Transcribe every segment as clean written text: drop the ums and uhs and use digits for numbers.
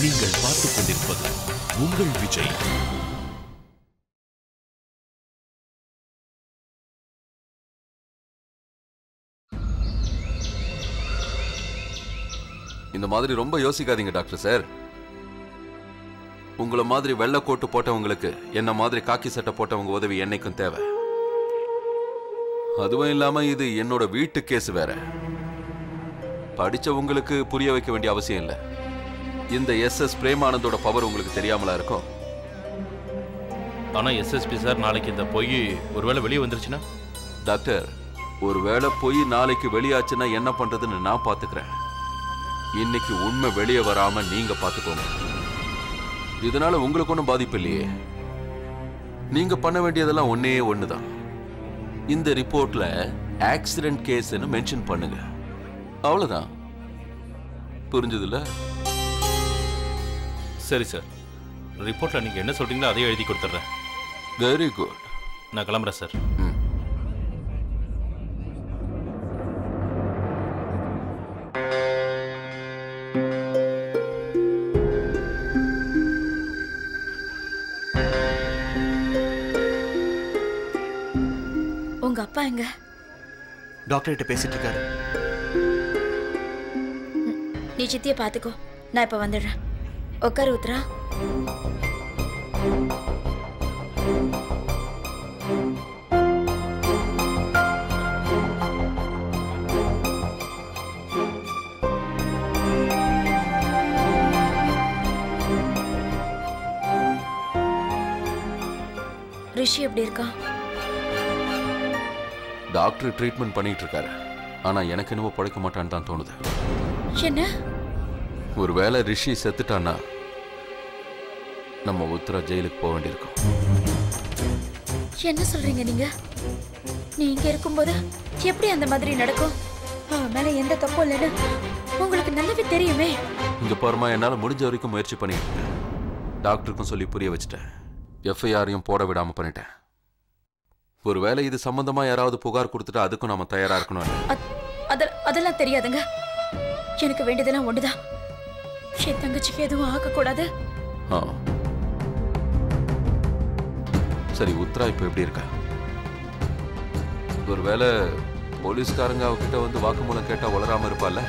நீங்கள் பார்த்துக் கொண்டிருப்பது உங்கள் விஜய். இந்த மாதிரி ரொம்ப யோசிக்காதீங்க டாக்டர் சார். உங்களை மாதிரி வெள்ளை கோட்டு போட்டவங்களுக்கு என்ன மாதிரி காக்கி சட்டை போட்டவங்க உதவி என்னைக்கும் தேவை. அதுவும் இல்லாம இது என்னோட வீட்டு கேஸ் வேற. படிச்சவங்களுக்கு புரிய வைக்க வேண்டிய அவசியம் இல்லை. இந்த எஸ்எஸ் பிரேமானந்தோட பவர் உங்களுக்கு தெரியாமலா இருக்கும். ஆனா எஸ்எஸ்பி சார் நாளைக்கு இந்த பொய் ஒருவேளை வெளியே வந்துருச்சுன்னா? டாக்டர், ஒருவேளை பொய் நாளைக்கு வெளியாச்சுன்னா என்ன பண்றதுன்னு நான் பாத்துக்கிறேன். இன்னைக்கு உண்மை வெளியே வராம நீங்க பாத்துக்கோங்க. இதனால உங்களுக்கு ஒன்றும் பாதிப்பு இல்லையே. நீங்க பண்ண வேண்டியதெல்லாம் ஒன்னே ஒண்ணுதான். இந்த ரிப்போர்ட்ல ஆக்சிடென்ட் கேஸ்ன்னு மென்ஷன் பண்ணுங்க. அவ்வளவுதான். புரிஞ்சதுல? சரி சார், ரிப்போர்ட்ல நீங்க என்ன சொல்றீங்களோ அதையே எழுதி கொடுத்துட்றேன். Very good. நான் கிளம்புறேன் சார். உங்க அப்பா எங்க? டாக்டர் கிட்ட பேசிட்டு இருக்காரு. நீ சித்திய பாத்துக்கோ, நான் இப்ப வந்துடுறேன். உட்காரு உத்ரா. ரிஷி எப்படி இருக்கா? டாக்டர் ட்ரீட்மெண்ட் பண்ணிட்டு இருக்காரு. ஆனா எனக்கு என்னவோ பழைக்க மாட்டான்னு தான் தோணுது. என்ன? ஒருவேளை ரிஷி செத்துட்டான்னா நம்ம உத்தரா ஜெயிலுக்கு போக வேண்டியிருக்கும். என்ன சொல்றீங்க நீங்க? நீங்க இருக்கும்போது எப்படி அந்த மாதிரி நடக்கும்? அவன் மேல எந்த தப்பும் இல்லைன்னு உங்களுக்கு நல்லாவே தெரியுமே. இங்க பாருமா, என்னால முடிஞ்ச வரைக்கும் முயற்சி பண்ணிட்டு இருக்கேன். டாக்டருக்கும் சொல்லி புரிய வச்சுட்டேன். எஃப்ஐஆரையும் போட விடாம பண்ணிட்டேன். ஒருவேளை இது சம்பந்தமா யாராவது புகார் கொடுத்துட்டா அதுக்கும் நாம தயாரா இருக்கணும். அதெல்லாம் தெரியாதுங்க. எனக்கு வேண்டியதெல்லாம் ஒண்ணுதான். என் தங்கச்சிக்கு எதுவும் ஆகக்கூடாது. சரி, உத்ரா இப்ப எப்படி இருக்கா? ஒருவேளை போலீஸ்காரங்க அவகிட்ட வந்து வாக்குமூலம் கேட்டா வளராம இருப்பால?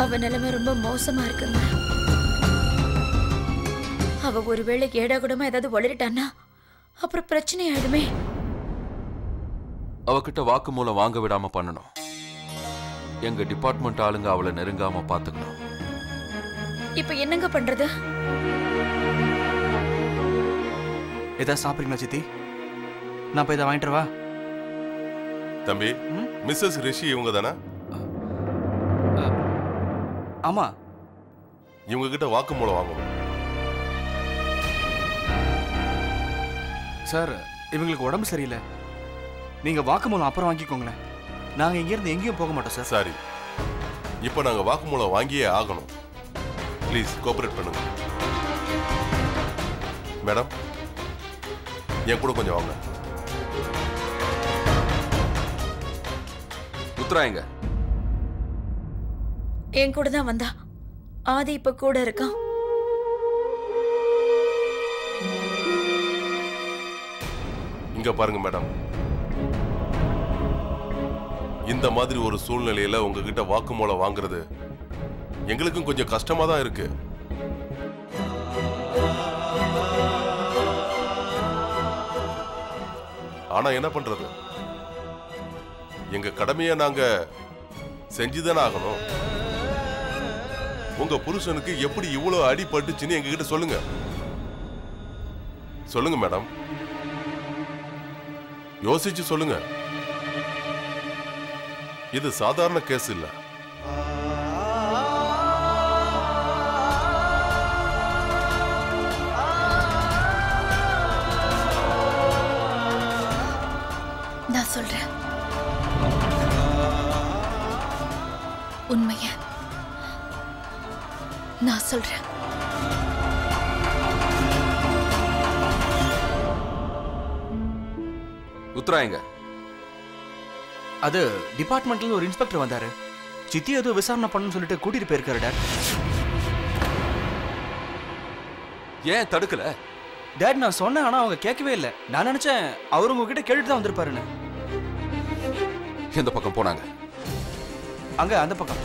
அவ நிலைமை ரொம்ப மோசமா இருக்குங்க. அவ ஒருவேளை ஏடாகுடமா ஏதாவது வளரிட்டான்னா அப்புறம் பிரச்சனை ஆயிடுமே. அவகிட்ட வாக்குமூலம் வாங்க விடாம பண்ணணும். எங்க டிபார்ட்மெண்ட் ஆளுங்க அவளை நெருங்காம பாத்துக்கணும். இப்ப என்னங்க பண்றது? ஏதாவது சாப்பிடுறீங்களா சித்தி? நான் போய் இதை வாங்கிட்டு வா. தம்பி, மிஸ்ஸஸ் ரிஷி இவங்க தானே? ஆமா. இவங்க கிட்ட வாக்குமூலம் வாங்கணும். சார், இவங்களுக்கு உடம்பு சரியில்லை. நீங்க வாக்குமூலம் அப்புறம் வாங்கிக்கோங்களேன். நாங்க இங்கிருந்து எங்கேயும் போக மாட்டோம் சார். சரி, இப்போ நாங்க வாக்குமூலம் வாங்கியே ஆகணும். ப்ளீஸ் கோஆபரேட் பண்ணுங்க. மேடம், என் கூட கொஞ்சம் வாங்க. உத்ரா எங்க? என் கூட தான் வந்தா. ஆதி இப்ப கூட இருக்கான். இங்க பாருங்க மேடம், இந்த மாதிரி ஒரு சூழ்நிலையில உங்ககிட்ட வாக்குமூலம் வாங்குறது எங்களுக்கும் கொஞ்சம் கஷ்டமா தான் இருக்கு. ஆனா என்ன பண்றது, எங்க கடமையை நாங்க செஞ்சுதானே ஆகணும். உங்க புருஷனுக்கு எப்படி இவ்வளவு அடி பட்டுச்சுன்னு எங்ககிட்ட சொல்லுங்க. சொல்லுங்க மேடம், யோசிச்சு சொல்லுங்க. இது சாதாரண கேஸ் இல்ல. நான் சொல்றேன் உண்மைய. நான் சொல்றேன். உத்ரா எங்க? அது டிபார்ட்மெண்ட்ல ஒரு இன்ஸ்பெக்டர் வந்தாரு. சித்தி ஏதோ விசாரணை பண்ணணும்னு சொல்லிட்டு கூட்டிட்டு போயிருக்காரு டேட். ஏன் தடுக்கல? டேட் நான் சொன்னேன், ஆனா அவங்க கேட்கவே இல்லை. நான் நினைச்சேன் அவர் உங்ககிட்ட கேட்டுட்டு தான் வந்திருப்பாருன்னு. எந்த பக்கம் போனாங்க? அங்க அந்த பக்கம்.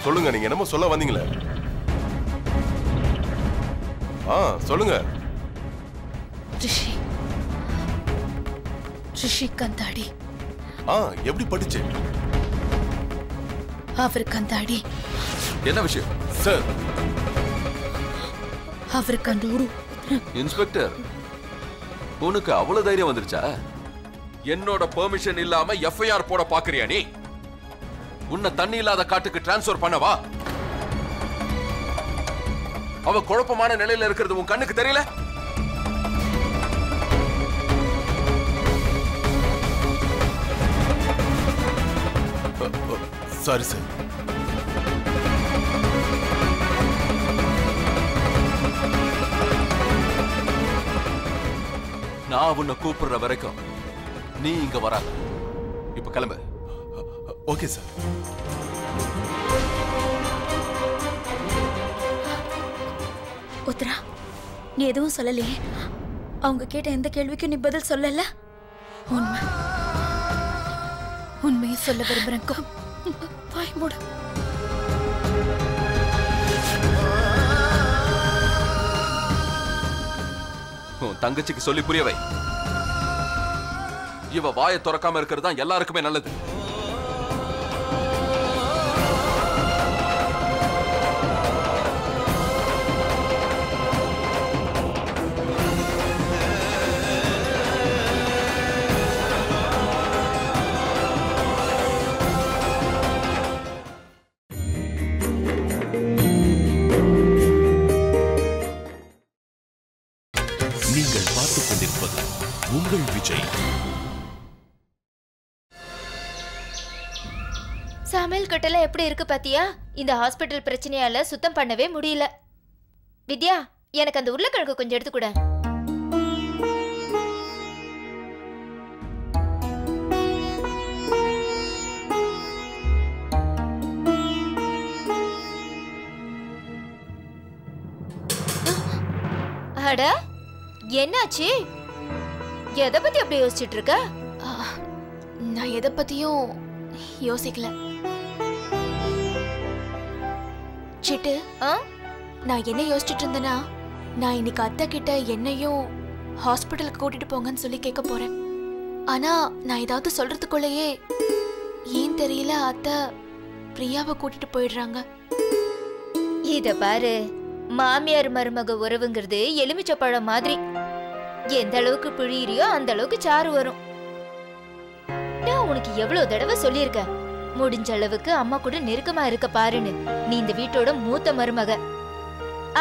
சொல்லுங்க, நீங்க என்னமோ சொல்ல வந்தீங்களே. சொல்லுங்க. ரிஷி கந்தாடி. எப்படி படிச்சு? அவர் கந்தாடி. என்ன விஷயம் சார்? அவர் கந்தோடு. இன்ஸ்பெக்டர், உனக்கு அவ்வளவு தைரியம் வந்துருச்சா? என்னோட பெர்மிஷன் இல்லாம எஃப்ஐஆர் போட பாக்குறியா நீ? உன்னை தண்ணி இல்லாத காட்டுக்கு டிரான்ஸ்பர் பண்ணவா? அவ குழப்பமான நிலையில இருக்கிறது உன் கண்ணுக்கு தெரியல? Sorry sir. நான் உன்னை கூப்பிடுற வரைக்கும் நீ இங்க வராத. இப்ப கிளம்பு. Okay sir. உத்ரா, நீ எதுவும் சொல்லலையே. அவங்க கேட்ட எந்த கேள்விக்கும் நீ பதில் சொல்லல. உண்மையை சொல்ல விரும்புறேன். வாய் மூடு. உன் தங்கச்சிக்கு சொல்லி புரியவை. இவ வாயை திறக்காம இருக்கிறது தான் எல்லாருக்குமே நல்லது. நீங்கள் பார்த்துக் கொண்டிருப்பது உங்கள் விஜய். சமையல் கட்டெல்லாம் எப்படி இருக்கு பாத்தியா? இந்த ஹாஸ்பிட்டல் பிரச்சனையால சுத்தம் பண்ணவே முடியல. வித்யா, எனக்கு அந்த உருளைக்கிழங்கு கொஞ்சம் எடுத்து கூட. அட, என்னாச்சு? எதை பத்தி அப்படி யோசிச்சுட்டு இருக்க? நான் எதை பத்தியும் யோசிக்கல சிட்டு. நான் என்ன யோசிச்சுட்டு இருந்தேன்னா, நான் இன்னைக்கு அத்தை கிட்ட என்னையும் ஹாஸ்பிட்டலுக்கு கூட்டிட்டு போங்கன்னு சொல்லி கேட்க போறேன். ஆனா நான் ஏதாவது சொல்றதுக்குள்ளேயே ஏன் தெரியல அத்தை பிரியாவை கூட்டிட்டு போயிடுறாங்க. இத பாரு, மாமியார் மருமக உறவுங்கிறது எலுமிச்சப்பழம் மாதிரி. எந்த அளவுக்கு பிழியறியோ அந்த அளவுக்கு சாறு வரும். நான் உனக்கு எவ்வளவு தடவை சொல்லியிருக்கேன், முடிஞ்ச அளவுக்கு அம்மா கூட நெருக்கமா இருக்க பாருன்னு. நீ இந்த வீட்டோட மூத்த மருமக.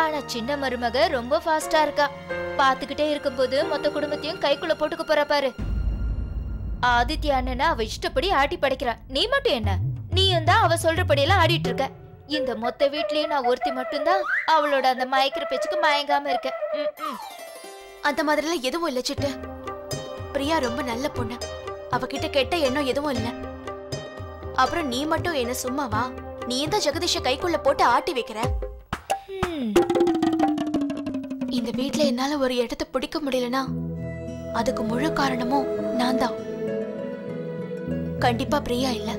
ஆனா சின்ன மருமக ரொம்ப ஃபாஸ்டா இருக்கா. பாத்துக்கிட்டே இருக்கும்போது மொத்த குடும்பத்தையும் கைக்குள்ள போட்டுக்க போறா பாரு. ஆதித்யா அண்ணனா அவ இஷ்டப்படி ஆட்டி படைக்கிறா. நீ மட்டும் என்ன, நீயும் தான் அவ சொல்றபடியெல்லாம் ஆடிட்டு இருக்க. இந்த மொத்த வீட்லயும் நான் ஒருத்தி மட்டும்தான் அவளோட அந்த மயக்கிற பேச்சுக்கு மயங்காம இருக்கேன். அந்த மாதிரிலாம் எதுவும் இல்ல சிட்டு. பிரியா ரொம்ப நல்ல பொண்ணு. அவகிட்ட கெட்ட எண்ணம் எதுவும் இல்ல. அப்புறம் நீ மட்டும் என்ன சும்மாவா? நீ தான் ஜெகதீஷ கைக்குள்ள போட்டு ஆட்டி வைக்கிற. இந்த வீட்ல என்னால ஒரு இடத்தை பிடிக்க முடியலனா அதுக்கு முழு காரணமும் நான் தான். கண்டிப்பா பிரியா இல்ல.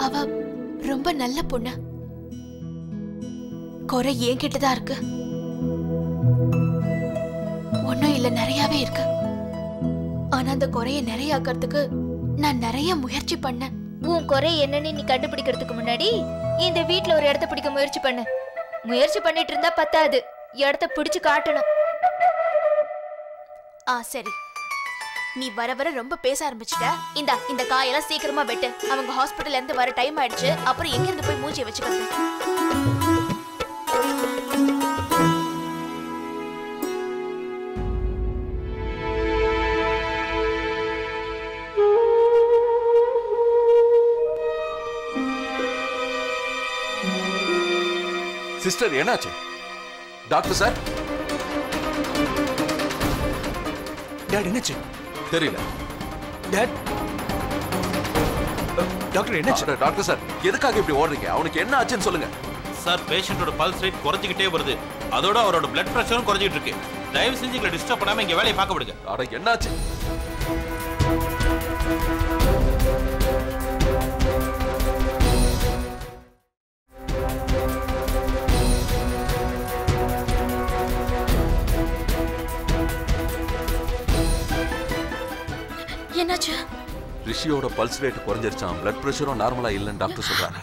அவ ரொம்ப நல்ல பொண்ணு. குறை என்கிட்டதான் இருக்கு. ஒன்னும் இல்ல, நிறையவே இருக்கு. ஆனா அந்த குறைய நிறைய ஆக்கிறதுக்கு நான் நிறைய முயற்சி பண்ணேன். உன் குறை என்னன்னு நீ கண்டுபிடிக்கிறதுக்கு முன்னாடி இந்த வீட்ல ஒரு இடத்த பிடிக்க முயற்சி பண்ணு. முயற்சி பண்ணிட்டு இருந்தா பத்தாது, இடத்த பிடிச்சு காட்டணும். சரி, நீ வர வர ரொம்ப பேச ஆரம்பிச்சிட்ட. இந்த காயெல்லாம் சீக்கிரமா வெட்டு. அவங்க ஹாஸ்பிட்டல்ல இருந்து வர டைம் ஆயிடுச்சு. அப்புறம் எங்க இருந்து போய் மூஞ்சியை வச்சுக்கிறது? சிஸ்டர் என்னாச்சு? Doctor sir. டாட் என்னாச்சு? தெரியல. டாட் டாக்டர் என்னாச்சு? டாக்டர் சார், எதுக்காக இப்படி ஓடுறீங்க? அவனுக்கு என்ன ஆச்சுன்னு சொல்லுங்க. சார், பேஷண்டோட பல்ஸ் ரேட் குறைஞ்சிக்கிட்டே வருது. அதோட அவரோட பிளட் பிரஷரும் குறைஞ்சிட்டு இருக்கு. தயவு செஞ்சு எங்களை டிஸ்டர்ப் பண்ணாம இங்க வேலையை பார்க்க விடுங்க. அட என்னாச்சு? என்னாச்சு? ரிஷியோட பல்ஸ் ரேட் குறைஞ்சிருச்சான். பிளட் பிரஷரும் நார்மலா இல்லைன்னு டாக்டர் சொல்றாங்க.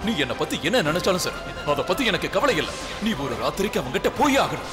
நீ என்ன பத்தி என்ன நினைச்சாலும் சரி, அத பத்தி எனக்கு கவலை இல்லை. நீ ஒரு ராத்திரிக்கு அவங்கிட்ட போய் ஆகணும்.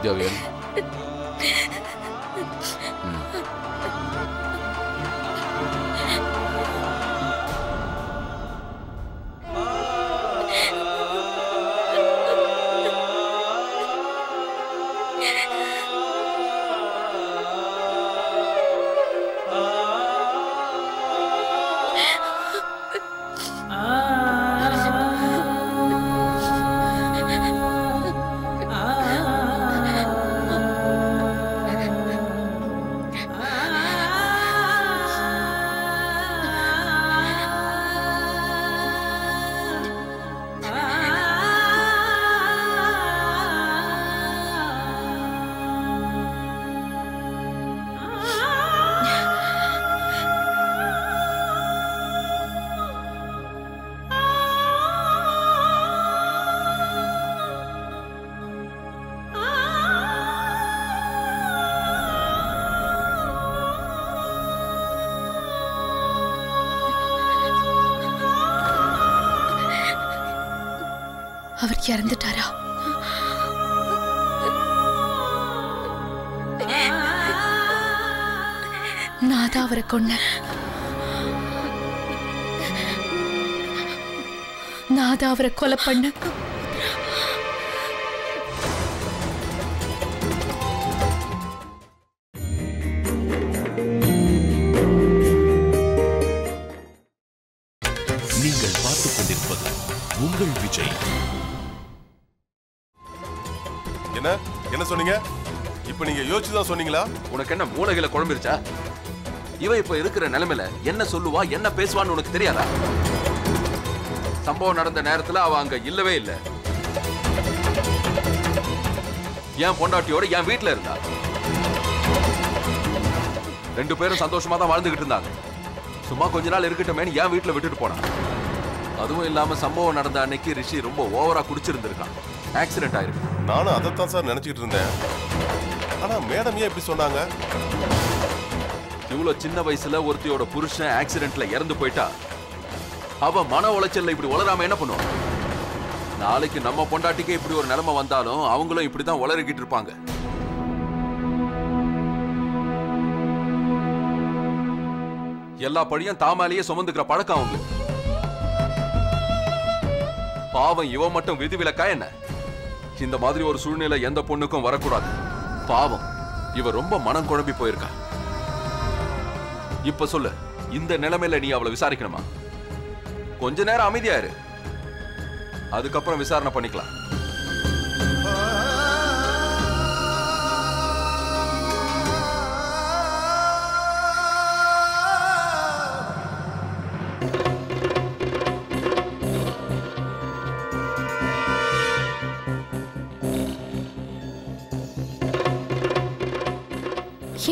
ஜோவியல். அவர் இறந்துட்டாரா? நான் தான் அவரை கொன்னேன். நான் தான் அவரை கொலை பண்ண. நீங்கள் பார்த்துக் கொண்டிருப்பது உங்கள் விஜய். என்ன சொன்னீங்க? இப்ப நீங்க யோசிச்சுதான் சொன்னீங்களா? உனக்கு என்ன மூளைகளை குழம்பிருச்சா? இவ இப்ப இருக்கிற நிலைமையில என்ன சொல்லுவா என்ன பேசுவான்னு உனக்கு தெரியாதா? சம்பவம் நடந்த நேரத்துல அவ அங்க இல்லவே இல்ல. என் பொண்டாட்டியோட என் வீட்டுல இருந்தா. 2 பேரும் சந்தோஷமா தான் வாழ்ந்துகிட்டு இருந்தாங்க. சும்மா கொஞ்ச நாள் இருக்கட்டுமேன்னு என் வீட்டுல விட்டுட்டு போனான். அதுவும் இல்லாம சம்பவம் நடந்த அன்னைக்கு ரிஷி ரொம்ப ஓவரா குடிச்சிருந்திருக்கான். ஆக்சிடென்ட் ஆயிருக்கு. நானும் அதைத்தான் சார் நினைச்சிட்டு இருந்தேன். ஆனா மேடம் ஏன் இப்படி சொன்னாங்க? இவ்வளவு சின்ன வயசுல ஒருத்தியோட புருஷன் ஆக்சிடென்ட்ல இறந்து போயிட்டா அவ மன உளைச்சல்ல இப்படி உளராம என்ன பண்ணுவான்? நாளைக்கு நம்ம பொண்டாட்டிக்கு இப்படி ஒரு நிலைமை வந்தாலும் அவங்களும் இப்படிதான் உளறிக்கிட்டு இருப்பாங்க. எல்லா படியும் தாமாலேயே சுமந்துக்கிற பழக்கம் அவங்க. பாவம் இவ மட்டும் விதிவிலக்கா என்ன? இந்த மாதிரி ஒரு சூழ்நிலை எந்த பொண்ணுக்கும் வரக்கூடாது. பாவம் இவ ரொம்ப மனம் குழம்பி போயிருக்கா. இப்ப சொல்லு, இந்த நிலைமையில நீ அவளை விசாரிக்கணுமா? கொஞ்ச நேரம் அமைதியா இரு, அதுக்கப்புறம் விசாரணை பண்ணிக்கலாம்.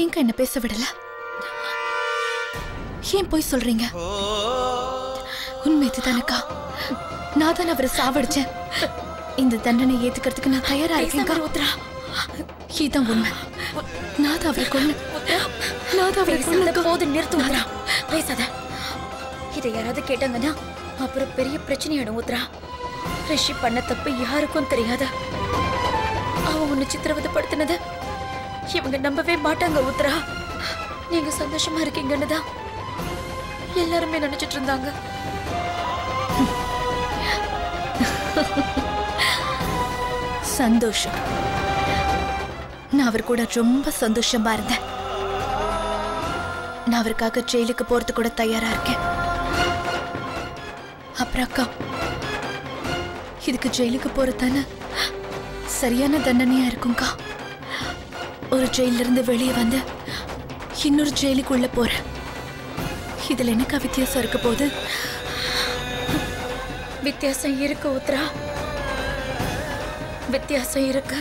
ஏங்க என்ன பேச விடல? ஏன் போய் சொல்றீங்க? உண்மை இதுதானக்கா. நான் தான் அவரை சாவடிச்சேன். இந்த தண்டனை ஏத்துக்கிறதுக்கு நான் தயாரா இருக்கேன். இதான் உண்மை. நான் தான் அவரை கொன்னு. நான் தான் அவரை கொன்னது. போது நிறுத்து உத்ரா, பேசாத. இதை யாராவது கேட்டாங்கன்னா அப்புறம் பெரிய பிரச்சனையாடும் உத்ரா. ரிஷி பண்ண தப்பு யாருக்கும் தெரியாத. அவன் உன்னை சித்திரவதைப்படுத்தினது இவங்க நம்பவே மாட்டாங்க உத்ரா. நீங்க சந்தோஷமா இருக்கீங்கன்னு தான் எல்லாருமே நினைச்சிட்டு இருந்தாங்க. சந்தோஷம். நான் அவர் கூட ரொம்ப சந்தோஷமா இருந்தேன். நான் அவருக்காக ஜெயிலுக்கு போறது கூட தயாரா இருக்கேன். அப்புறம் அக்கா, இதுக்கு ஜெயிலுக்கு போறதானே சரியான தண்டனையா இருக்கும்க்கா. ஒரு ஜெயில இருந்து வெளியே வந்து இன்னொரு ஜெயிலுக்குள்ள போறேன். இதுல என்னக்கா வித்தியாசம் இருக்க போகுது? வித்தியாசம் இருக்கு உத்ரா, வித்தியாசம் இருக்கு.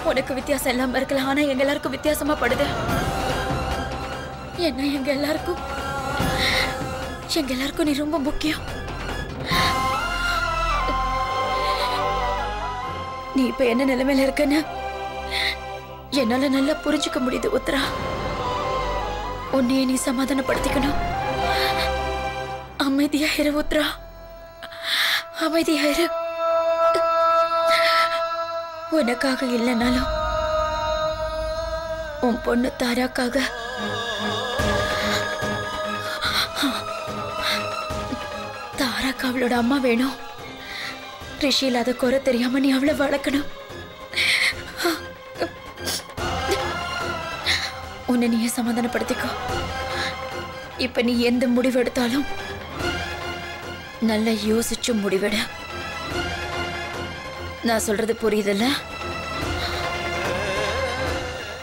உனக்கு வித்தியாசம் இல்லாம இருக்கலாம், ஆனா எங்க எல்லாருக்கும் வித்தியாசமா படுது. என்ன எங்க எல்லாருக்கும் நீ ரொம்ப முக்கியம். நீ இப்ப என்ன நிலைமையில இருக்கன்னு என்னால நல்லா புரிஞ்சுக்க முடியுது உத்ரா. உன்னையே நீ சமாதானப்படுத்திக்கணும். அமைதியாயிரு உத்ரா, அமைதியாயிரு. உனக்காக இல்லைனாலும் உன் பொண்ணு தாராக்காக தாராக்கு அவளோட அம்மா வேணும். ரிஷி இல்லாத குறை தெரியாம நீ அவளை வளர்க்கணும். உன்னை நீயே சமாதானப்படுத்திக்கோ. இப்ப நீ எந்த முடிவு எடுத்தாலும் நல்லா யோசிச்சு முடிவெடு. நான் சொல்றது புரியுதுல்ல?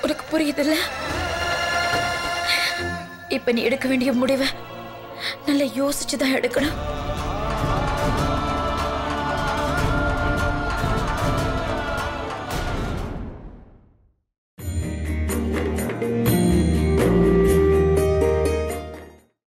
உனக்கு புரியுதுல்ல? இப்ப நீ எடுக்க வேண்டிய முடிவை நல்லா யோசிச்சுதான் எடுக்கணும்.